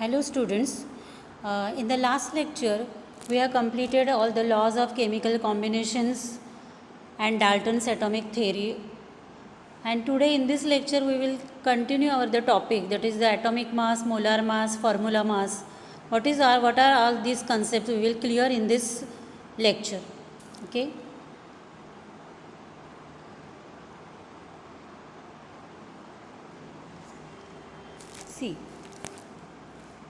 Hello students, in the last lecture we have completed all the laws of chemical combinations and Dalton's atomic theory, and today in this lecture we will continue our the topic, that is the atomic mass, molar mass, formula mass. What are all these concepts we will clear in this lecture. Okay. See,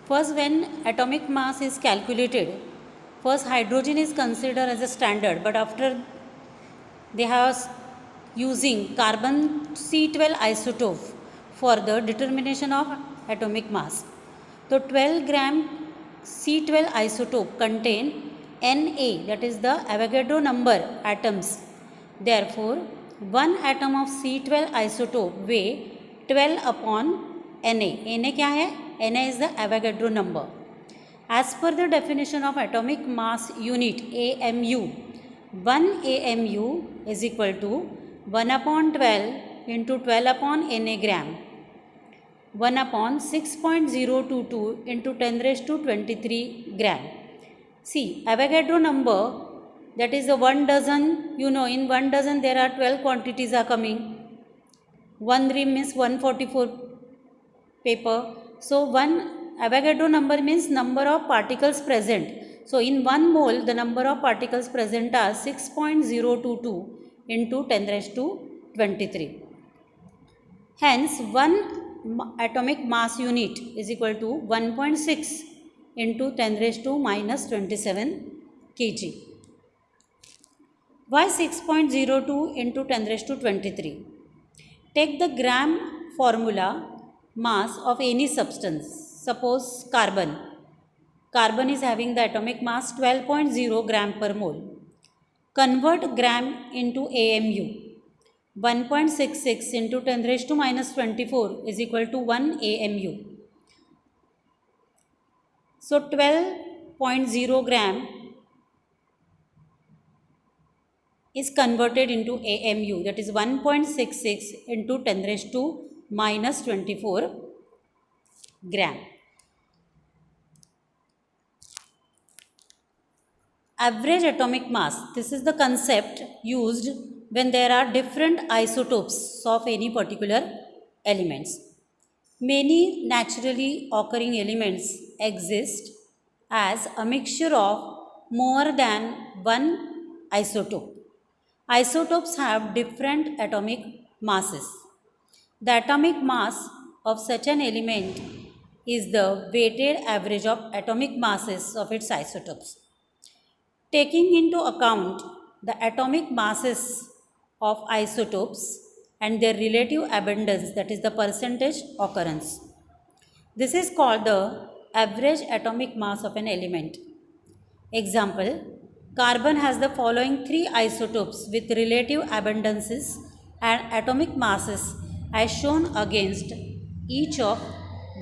first, when atomic mass is calculated, first hydrogen is considered as a standard, but after they have using carbon C12 isotope for the determination of atomic mass. So 12 gram C12 isotope contain Na, that is the Avogadro number atoms. Therefore, one atom of C12 isotope weigh 12 upon Na. Na क्या है? Na is the Avogadro number. As per the definition of atomic mass unit AMU, 1 AMU is equal to 1 upon 12 into 12 upon Na gram, 1 upon 6.022 into 10 raised to 23 gram. See, Avogadro number, that is the 1 dozen, in 1 dozen there are 12 quantities are coming. 1 rim means 144 paper. So, 1 Avogadro number means number of particles present. So, in 1 mole the number of particles present are 6.022 into 10 raised to 23. Hence, 1 atomic mass unit is equal to 1.6 into 10 raised to minus 27 kg. Why 6.02 into 10 raised to 23? Take the gram formula mass of any substance. Suppose carbon. Carbon is having the atomic mass 12.0 gram per mole. Convert gram into AMU. 1.66 into 10 raised to minus 24 is equal to 1 AMU. So 12.0 gram is converted into AMU, that is 1.66 into 10 raised to minus 24 gram. Average atomic mass, this is the concept used when there are different isotopes of any particular elements. Many naturally occurring elements exist as a mixture of more than one isotope. Isotopes have different atomic masses. The atomic mass of such an element is the weighted average of atomic masses of its isotopes. Taking into account the atomic masses of isotopes and their relative abundance, that is the percentage occurrence. This is called the average atomic mass of an element. Example, carbon has the following 3 isotopes with relative abundances and atomic masses as shown against each of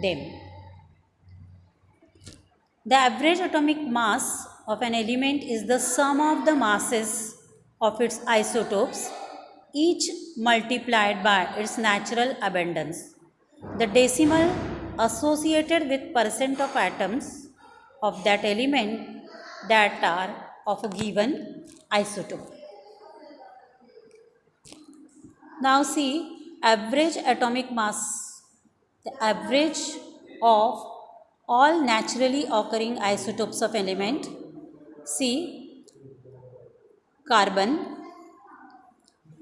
them. The average atomic mass of an element is the sum of the masses of its isotopes, each multiplied by its natural abundance. The decimal associated with percent of atoms of that element that are of a given isotope. Now see, average atomic mass, the average of all naturally occurring isotopes of element. See, carbon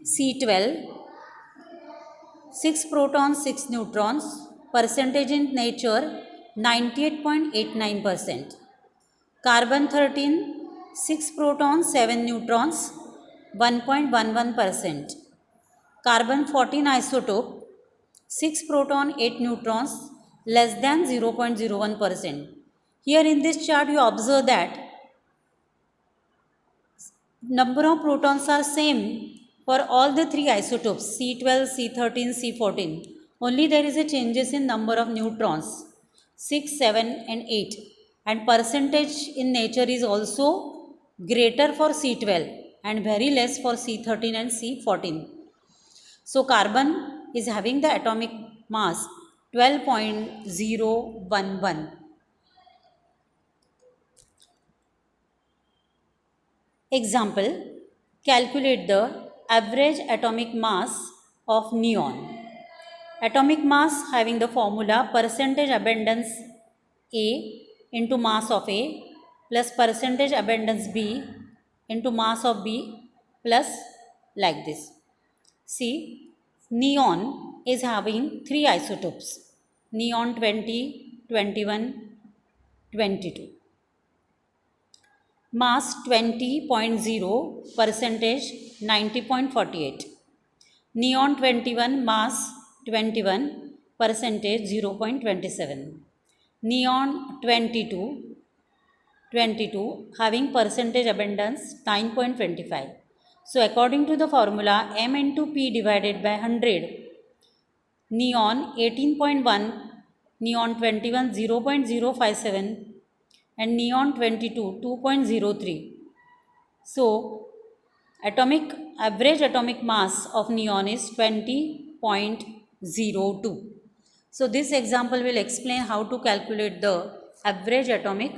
C12, 6 protons, 6 neutrons, percentage in nature 98.89%. Carbon 13, 6 protons, 7 neutrons, 1.11%. Carbon 14 isotope, 6 proton, 8 neutrons, less than 0.01%. Here in this chart you observe that number of protons are same for all the 3 isotopes C12, C13, C14. Only there is a changes in number of neutrons 6, 7 and 8, and percentage in nature is also greater for C12 and very less for C13 and C14. So carbon is having the atomic mass 12.011 Example, calculate the average atomic mass of neon. Atomic mass having the formula percentage abundance A into mass of A plus percentage abundance B into mass of B plus like this. See, neon is having three isotopes, neon 20, 21, 22. Mass 20.0, percentage 90.48. Neon 21, mass 21, percentage 0.27. Neon 22 having percentage abundance 9.25. So according to the formula m into p divided by 100, neon 18.1, neon 21 0.057 and neon 22 2.03. So average atomic mass of neon is 20.02. So this example will explain how to calculate the average atomic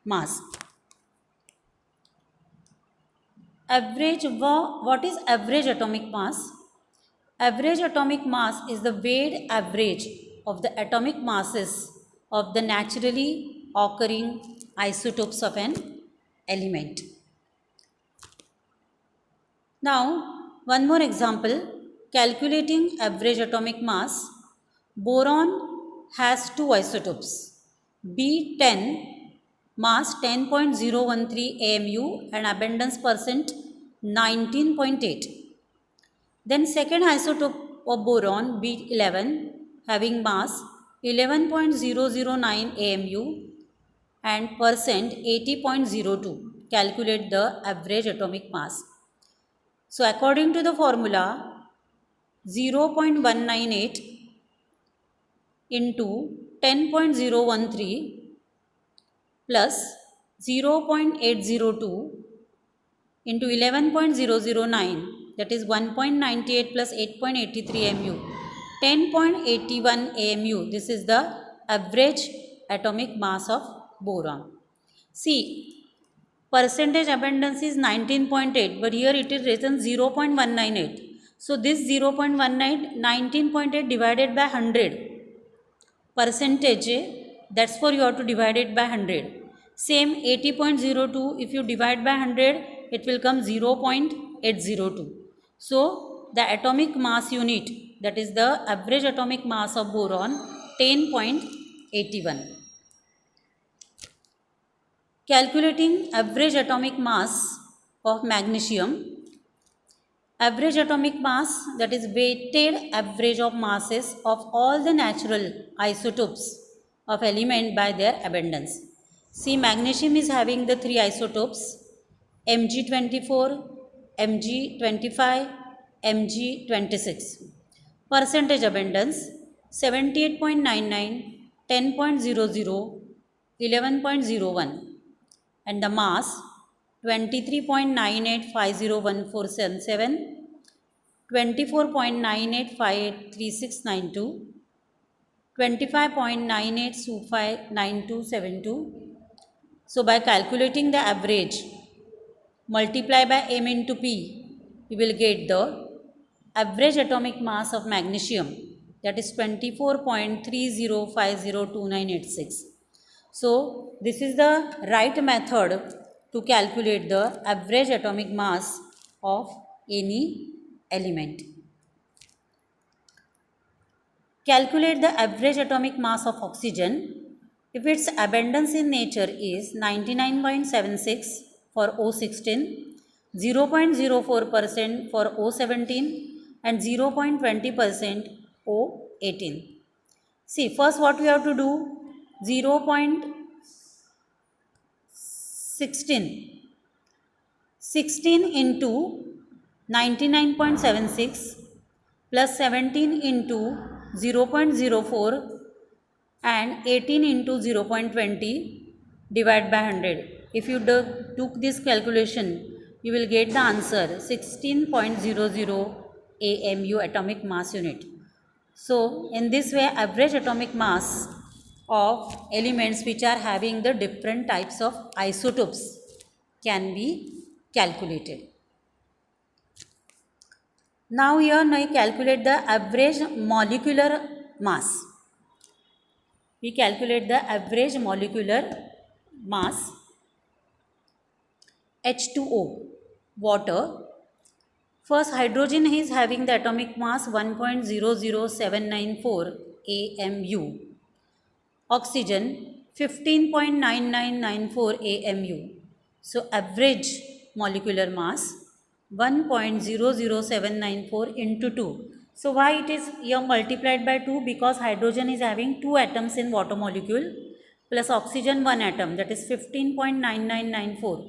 mass. What is average atomic mass? Average atomic mass is the weighted average of the atomic masses of the naturally occurring isotopes of an element. Now, one more example, calculating average atomic mass. Boron has two isotopes, B10, mass 10.013 AMU and abundance percent 19.8. Then second isotope of boron, B11, having mass 11.009 AMU and percent 80.02. Calculate the average atomic mass. So according to the formula, 0.198 into 10.013 plus 0.802 into 11.009, that is 1.98 plus 8.83 mu, 10.81 AMU. This is the average atomic mass of boron. See, percentage abundance is 19.8, but here it is written 0.198. So this 0.19, 19.8 divided by 100. Percentage, that's for you have to divide it by 100. Same 80.02, if you divide by 100, it will come 0.802. So the atomic mass unit, that is the average atomic mass of boron, 10.81. Calculating average atomic mass of magnesium. Average atomic mass, that is weighted average of masses of all the natural isotopes of element by their abundance. See, magnesium is having the three isotopes, Mg24, Mg25, Mg26. Percentage abundance 78.99, 10.00, 11.01. And the mass 23.98501477, 24.98583692, 25.98259272. So by calculating the average, multiply by m into p, you will get the average atomic mass of magnesium, that is 24.30502986. So this is the right method to calculate the average atomic mass of any element. Calculate the average atomic mass of oxygen. If its abundance in nature is 99.76 for O16, 0.04% for O17 and 0.20% O18. See, first what we have to do, 0.16 into 99.76 plus 17 into 0.04 and 18 into 0.20 divide by 100. If you took this calculation, you will get the answer 16.00 AMU atomic mass unit. So in this way, average atomic mass of elements which are having the different types of isotopes can be calculated. Now here I calculate the average molecular mass. We calculate the average molecular mass H2O, water. First, hydrogen is having the atomic mass 1.00794 AMU. Oxygen 15.9994 AMU. So, average molecular mass 1.00794 into 2. So, why it is here multiplied by 2? Because hydrogen is having 2 atoms in water molecule plus oxygen 1 atom, that is 15.9994.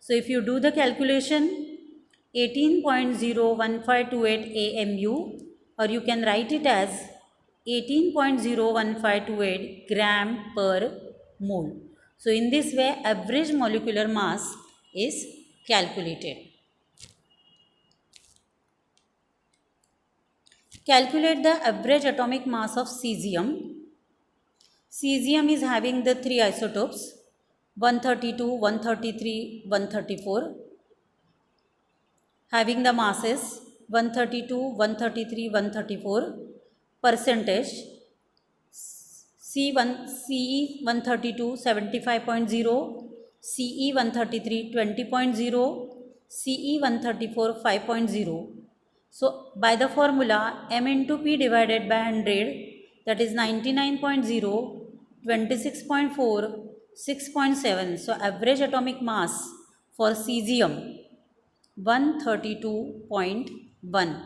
So, if you do the calculation, 18.01528 AMU, or you can write it as 18.01528 gram per mole. So, in this way, average molecular mass is calculated. Calculate the average atomic mass of cesium. Cesium is having the 3 isotopes 132, 133, 134, having the masses 132, 133, 134, percentage C1, CE 132 75.0, CE 133 20.0, CE 134 5.0. So, by the formula m into p divided by 100, that is 99.0, 26.4, 6.7. So, average atomic mass for cesium 132.1,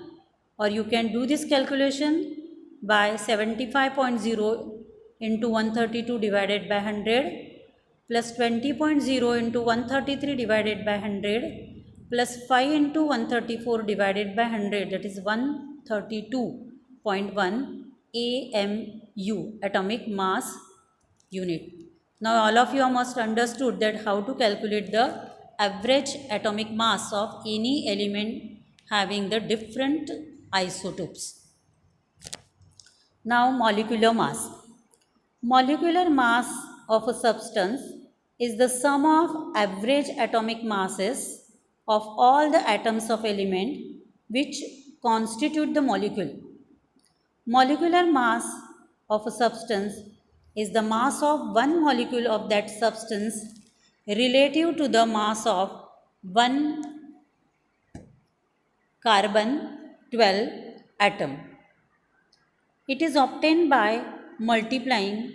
or you can do this calculation by 75.0 into 132 divided by 100 plus 20.0 into 133 divided by 100 plus 5 into 134 divided by 100, that is 132.1 AMU, atomic mass unit. Now all of you must understood that how to calculate the average atomic mass of any element having the different isotopes. Now molecular mass. Molecular mass of a substance is the sum of average atomic masses of all the atoms of element which constitute the molecule. Molecular mass of a substance is the mass of one molecule of that substance relative to the mass of one carbon 12 atom. It is obtained by multiplying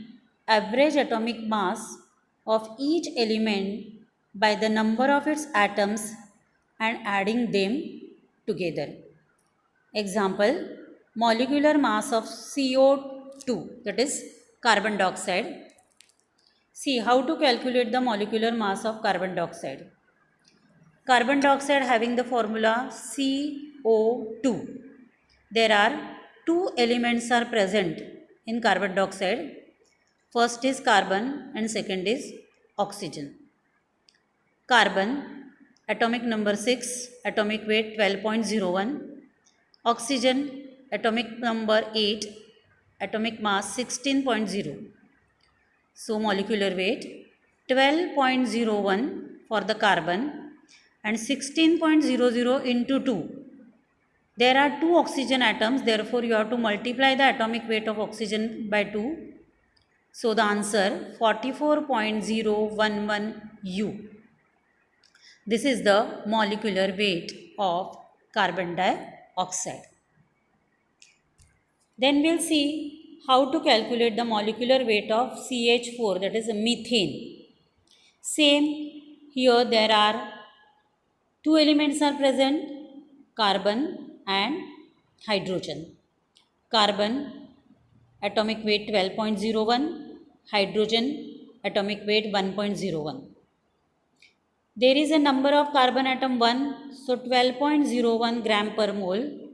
average atomic mass of each element by the number of its atoms and adding them together. Example, molecular mass of CO2, that is carbon dioxide. See how to calculate the molecular mass of carbon dioxide. Carbon dioxide having the formula CO2. There are two elements are present in carbon dioxide. First is carbon and second is oxygen. Carbon, atomic number 6, atomic weight 12.01. Oxygen, atomic number 8, atomic mass 16.0. So, molecular weight 12.01 for the carbon and 16.00 into 2. There are two oxygen atoms, therefore you have to multiply the atomic weight of oxygen by 2. So, the answer 44.011 U. This is the molecular weight of carbon dioxide. Then we will see how to calculate the molecular weight of CH4, that is methane. Same, here there are two elements are present, carbon and hydrogen. Carbon atomic weight 12.01, hydrogen atomic weight 1.01. There is a number of carbon atom 1, so 12.01 gram per mole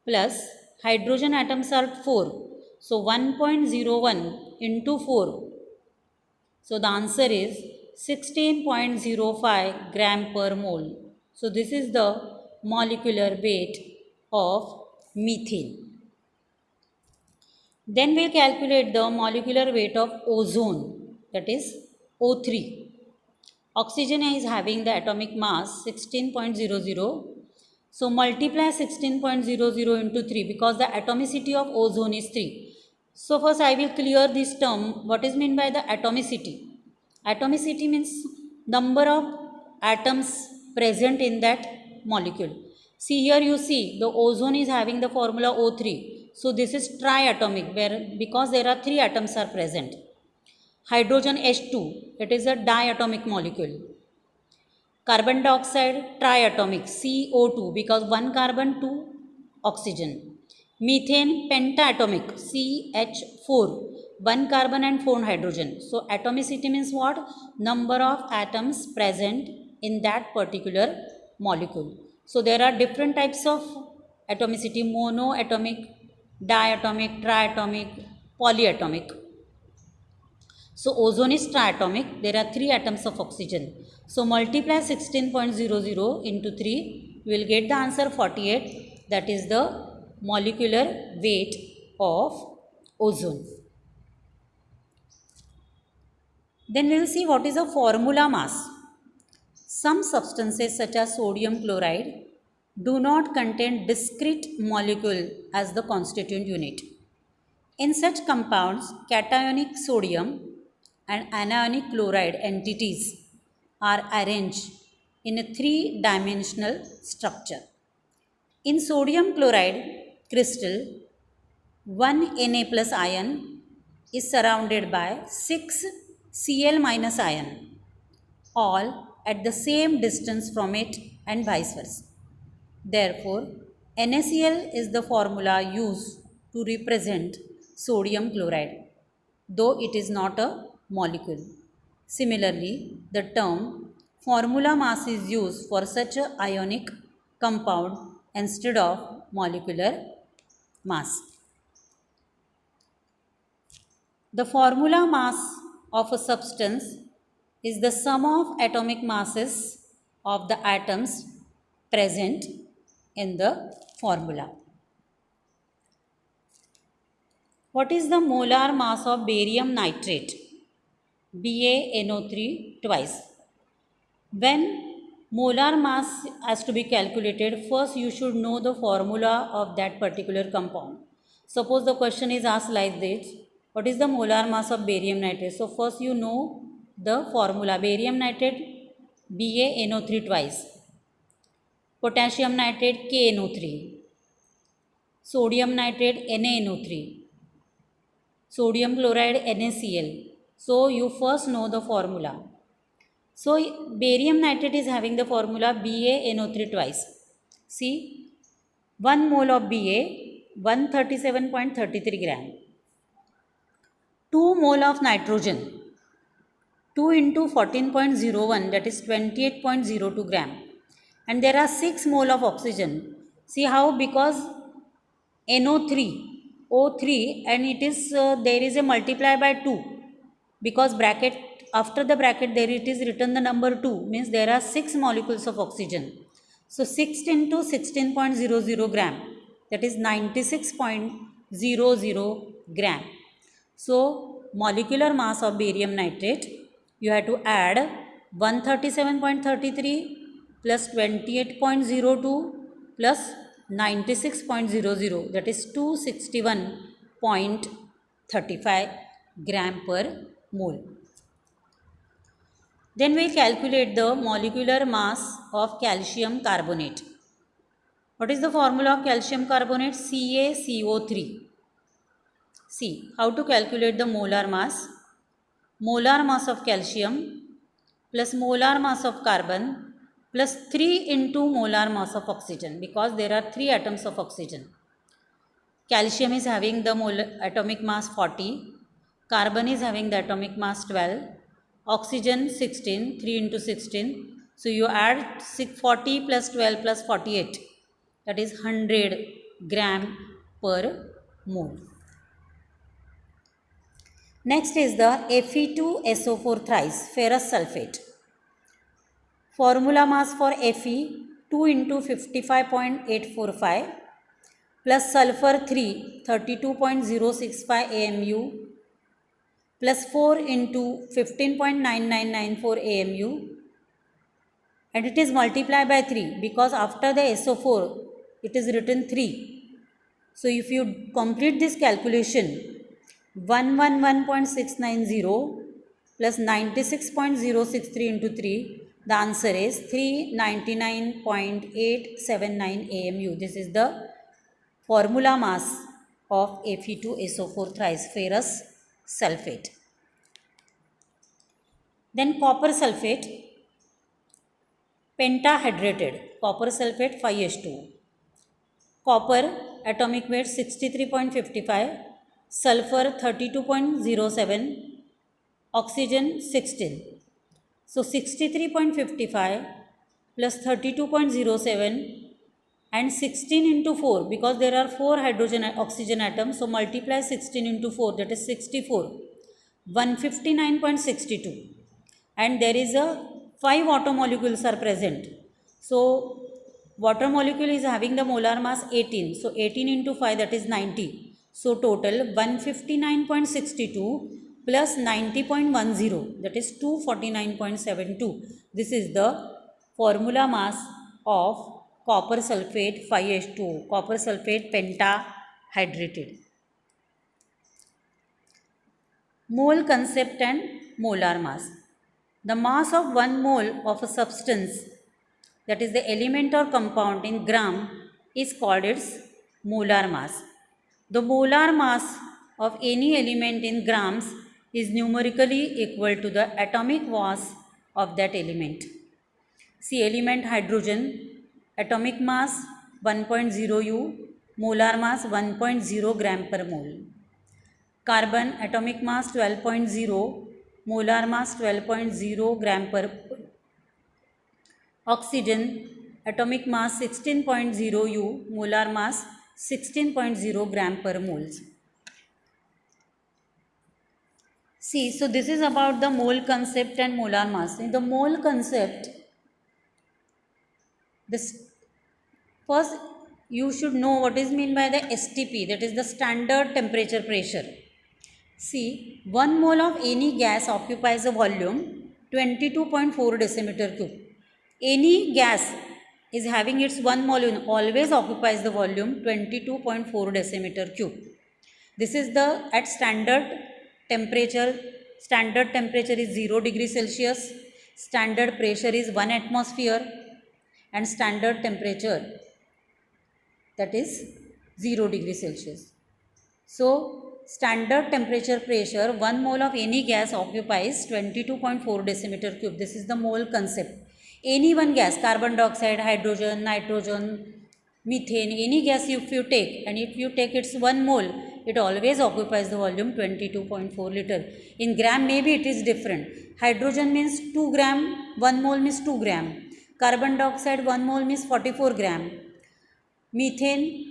plus hydrogen atoms are 4, so 1.01 into 4. So the answer is 16.05 gram per mole. So this is the molecular weight of methane. Then we will calculate the molecular weight of ozone, that is O3. Oxygen is having the atomic mass 16.00. So multiply 16.00 into 3 because the atomicity of ozone is 3. So first I will clear this term. What is meant by the atomicity? Atomicity means number of atoms present in that molecule. See here you see the ozone is having the formula O3. So this is triatomic where because there are 3 atoms are present. Hydrogen H2, it is a diatomic molecule. Carbon dioxide, triatomic, CO2 because 1 carbon, 2 oxygen. Methane, pentaatomic, CH4, 1 carbon and 4 hydrogen. So atomicity means what? Number of atoms present in that particular molecule. So there are different types of atomicity: monoatomic, diatomic, triatomic, polyatomic. So ozone is triatomic. There are 3 atoms of oxygen. So multiply 16.00 into 3. We will get the answer 48. That is the molecular weight of ozone. Then we will see what is the formula mass. Some substances such as sodium chloride do not contain discrete molecule as the constituent unit. In such compounds, cationic sodium and anionic chloride entities are arranged in a three-dimensional structure. In sodium chloride crystal, one Na plus ion is surrounded by 6 Cl minus ion, all at the same distance from it and vice versa. Therefore, NaCl is the formula used to represent sodium chloride, though it is not a molecule. Similarly, the term formula mass is used for such a ionic compound instead of molecular mass. The formula mass of a substance is the sum of atomic masses of the atoms present in the formula. What is the molar mass of barium nitrate? BaNO3 twice. When molar mass has to be calculated, first you should know the formula of that particular compound. Suppose the question is asked like this: what is the molar mass of barium nitrate? So first you know the formula. Barium nitrate BaNO3 twice. Potassium nitrate KNO3. Sodium nitrate NaNO3. Sodium chloride NaCl. So you first know the formula. So barium nitrate is having the formula BaNO3 twice. See, 1 mole of Ba, 137.33 gram. 2 mole of nitrogen, 2 into 14.01, that is 28.02 gram. And there are 6 mole of oxygen. See how? Because NO3, O3, and it is there is a multiply by 2 because bracket, after the bracket there it is written the number 2, means there are 6 molecules of oxygen. So 6 into 16.00 gram, that is 96.00 gram. So molecular mass of barium nitrate, you have to add 137.33 plus 28.02 plus 96.00, that is 261.35 gram per mole. Then we calculate the molecular mass of calcium carbonate. What is the formula of calcium carbonate? CaCO3. See, how to calculate the molar mass? Molar mass of calcium plus molar mass of carbon plus 3 into molar mass of oxygen, because there are 3 atoms of oxygen. Calcium is having the atomic mass 40, carbon is having the atomic mass 12, oxygen 16, 3 into 16. So you add 40 plus 12 plus 48, that is 100 gram per mole. Next is the Fe2SO4 thrice ferrous sulfate. Formula mass for Fe 2 into 55.845 plus sulfur 3 32.065 AMU plus 4 into 15.9994 AMU and it is multiplied by 3 because after the SO4 it is written 3. So if you complete this calculation, 111.690 plus 96.063 into 3, the answer is 399.879 AMU. This is the formula mass of Fe2SO4 thrice ferrous sulfate. Then copper sulfate, pentahydrated copper sulfate 5H2. Copper atomic weight 63.55, sulfur 32.07, oxygen 16. So 63.55 plus 32.07 and 16 into 4, because there are 4 hydrogen oxygen atoms, so multiply 16 into 4, that is 64, 159.62, and there is a 5 water molecules are present. So water molecule is having the molar mass 18, so 18 into 5, that is 90. So total 159.62 plus 90.10, that is 249.72. This is the formula mass of copper sulfate 5H2, copper sulfate pentahydrated. Mole concept and molar mass. The mass of 1 mole of a substance, that is the element or compound, in gram is called its molar mass. The molar mass of any element in grams is numerically equal to the atomic mass of that element. See, element hydrogen, atomic mass 1.0 U, molar mass 1.0 gram per mole. Carbon atomic mass 12.0, molar mass 12.0 gram per mole. Oxygen atomic mass 16.0 U, molar mass 16.0 gram per moles. See, so this is about the mole concept and molar mass. In the mole concept, this first you should know what is meant by the STP, that is the standard temperature pressure. See, 1 mole of any gas occupies a volume 22.4 decimeter cube. Any gas is having its 1 mole always occupies the volume 22.4 decimeter cube. This is the at standard temperature. Standard temperature is 0 degree Celsius. Standard pressure is 1 atmosphere, and standard temperature, that is 0 degree Celsius. So standard temperature pressure, 1 mole of any gas occupies 22.4 decimeter cube. This is the mole concept. Any one gas, carbon dioxide, hydrogen, nitrogen, methane, any gas if you take, and if you take its 1 mole, it always occupies the volume 22.4 liter. In gram maybe it is different. Hydrogen means 2 gram, 1 mole means 2 gram. Carbon dioxide 1 mole means 44 gram. Methane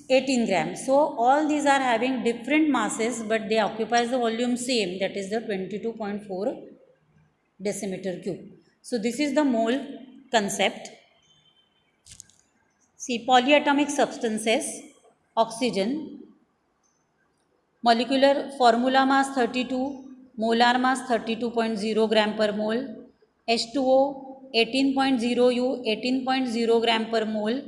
18 grams. So all these are having different masses, but they occupies the volume same, that is the 22.4 decimeter cube. So this is the mole concept. See, polyatomic substances, oxygen, molecular formula mass 32, molar mass 32.0 gram per mole. H2O 18.0 U, 18.0 gram per mole.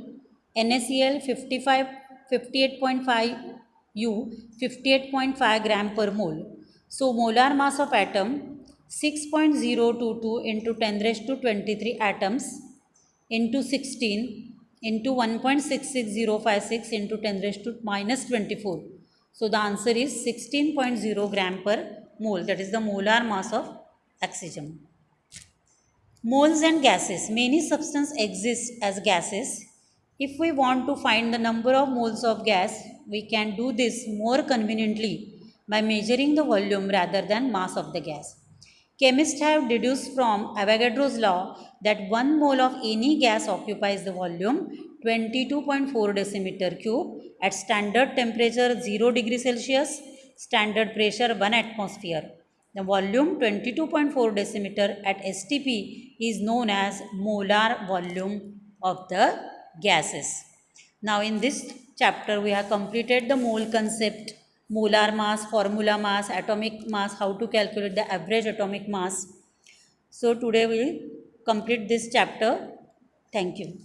NaCl 58.5 U, 58.5 gram per mole. So molar mass of atom 6.022 into 10 raised to 23 atoms into 16 into 1.66056 into 10 raised to minus 24. So the answer is 16.0 gram per mole, that is the molar mass of oxygen. Moles and gases. Many substances exist as gases. If we want to find the number of moles of gas, we can do this more conveniently by measuring the volume rather than mass of the gas. Chemists have deduced from Avogadro's law that 1 mole of any gas occupies the volume 22.4 decimeter cube at standard temperature 0 degree Celsius, standard pressure 1 atmosphere. The volume 22.4 decimeter at STP is known as molar volume of the gases. Now in this chapter we have completed the mole concept, molar mass, formula mass, atomic mass, how to calculate the average atomic mass. So today we complete this chapter. Thank you.